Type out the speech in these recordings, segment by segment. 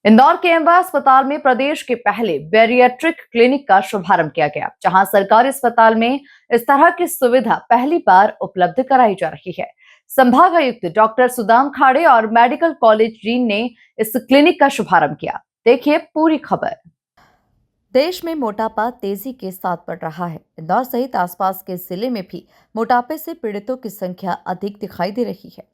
इंदौर के एमवा अस्पताल में प्रदेश के पहले बैरिएट्रिक क्लिनिक का शुभारंभ किया गया, जहां सरकारी अस्पताल में इस तरह की सुविधा पहली बार उपलब्ध कराई जा रही है। संभागायुक्त डॉक्टर सुदाम खाड़े और मेडिकल कॉलेज डीन ने इस क्लिनिक का शुभारंभ किया। देखिए पूरी खबर। देश में मोटापा तेजी के साथ बढ़ रहा है। इंदौर सहित आसपास के जिले में भी मोटापे से पीड़ितों की संख्या अधिक दिखाई दे रही है।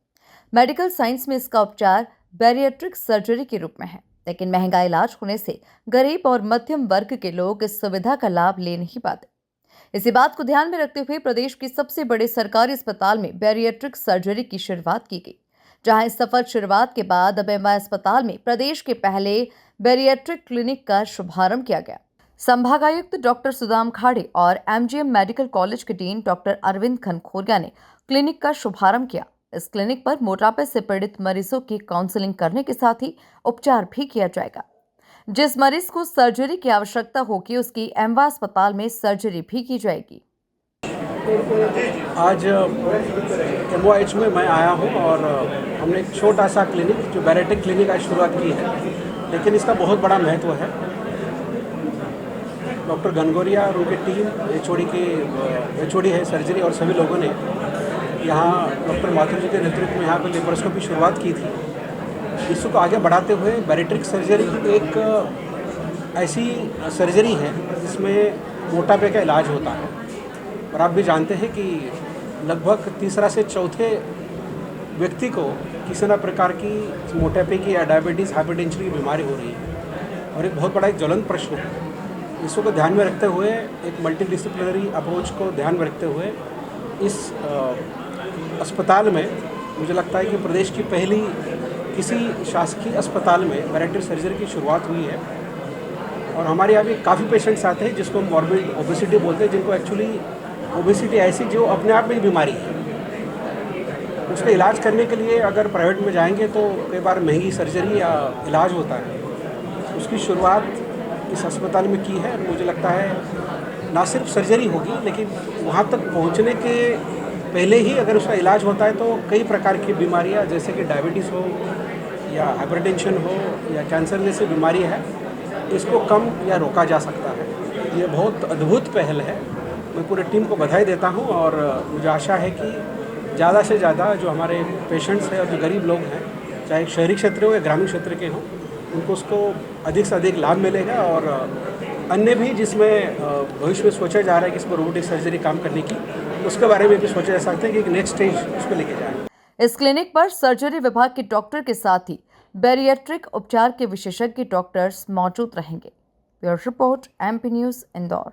मेडिकल साइंस में इसका उपचार बैरिएट्रिक सर्जरी के रूप में है, लेकिन महंगा इलाज होने से गरीब और मध्यम वर्ग के लोग इस सुविधा का लाभ ले नहीं पाते। इसी बात को ध्यान में रखते हुए प्रदेश के सबसे बड़े सरकारी अस्पताल में बैरिएट्रिक सर्जरी की शुरुआत की गई, जहां इस सफल शुरुआत के बाद अब एमवाय अस्पताल में प्रदेश के पहले बैरिएट्रिक क्लिनिक का शुभारंभ किया गया। संभागायुक्त डॉक्टर सुदाम खाड़े और एमजीएम मेडिकल कॉलेज के डीन डॉक्टर अरविंद खनखोरिया ने क्लिनिक का शुभारंभ किया। इस क्लिनिक पर मोटापे से पीड़ित मरीजों की काउंसलिंग करने के साथ ही उपचार भी किया जाएगा। जिस मरीज को सर्जरी की आवश्यकता होगी उसकी एमवा अस्पताल में सर्जरी भी की जाएगी। आज एमओएच में मैं आया हूं और हमने एक छोटा सा क्लिनिक जो बैरिएट्रिक क्लिनिक आज शुरुआत की है, लेकिन इसका बहुत बड़ा महत्व है। डॉक्टर गनगोरिया और उनकी टीम एचओडी है सर्जरी और सभी लोगों ने यहाँ डॉक्टर माथुर जी के नेतृत्व में यहाँ पर लेप्रोस्कोपी की शुरुआत की थी। इसको आगे बढ़ाते हुए बैरिएट्रिक सर्जरी एक ऐसी सर्जरी है जिसमें मोटापे का इलाज होता है, और आप भी जानते हैं कि लगभग तीसरा से चौथे व्यक्ति को किसी न प्रकार की मोटापे की या डायबिटीज़ हाइपरटेंशन की बीमारी हो रही है, और एक बहुत बड़ा एक ज्वलंत प्रश्न है। इसको ध्यान में रखते हुए एक मल्टीडिसिप्लिनरी अप्रोच को ध्यान में रखते हुए इस अस्पताल में मुझे लगता है कि प्रदेश की पहली किसी शासकीय अस्पताल में बैरिएट्रिक सर्जरी की शुरुआत हुई है। और हमारे यहाँ भी काफ़ी पेशेंट्स आते हैं जिसको मॉर्बिड ओबेसिटी बोलते हैं, जिनको एक्चुअली ओबेसिटी ऐसी जो अपने आप में ही बीमारी है। उसका इलाज करने के लिए अगर प्राइवेट में जाएंगे तो कई बार महंगी सर्जरी या इलाज होता है। उसकी शुरुआत इस अस्पताल में की है। मुझे लगता है ना सिर्फ सर्जरी होगी, लेकिन वहाँ तक पहुँचने के पहले ही अगर उसका इलाज होता है तो कई प्रकार की बीमारियाँ जैसे कि डायबिटीज़ हो या हाइपरटेंशन हो या कैंसर जैसी बीमारी है, इसको कम या रोका जा सकता है। ये बहुत अद्भुत पहल है। मैं पूरे टीम को बधाई देता हूँ और मुझे आशा है कि ज़्यादा से ज़्यादा जो हमारे पेशेंट्स हैं और जो गरीब लोग हैं, चाहे शहरी क्षेत्र हो या ग्रामीण क्षेत्र के हों, उनको उसको अधिक से अधिक लाभ मिलेगा। और अन्य भी जिसमें भविष्य में सोचा जा रहा है कि इसमें रोबोटिक सर्जरी काम करने की, उसके बारे में भी सोचा जा सकता है कि एक नेक्स्ट स्टेज उसको लेके जाए। इस क्लिनिक पर सर्जरी विभाग के डॉक्टर के साथ ही बैरिएट्रिक उपचार के विशेषज्ञ डॉक्टर्स मौजूद रहेंगे। Bureau report, MP news, Indore.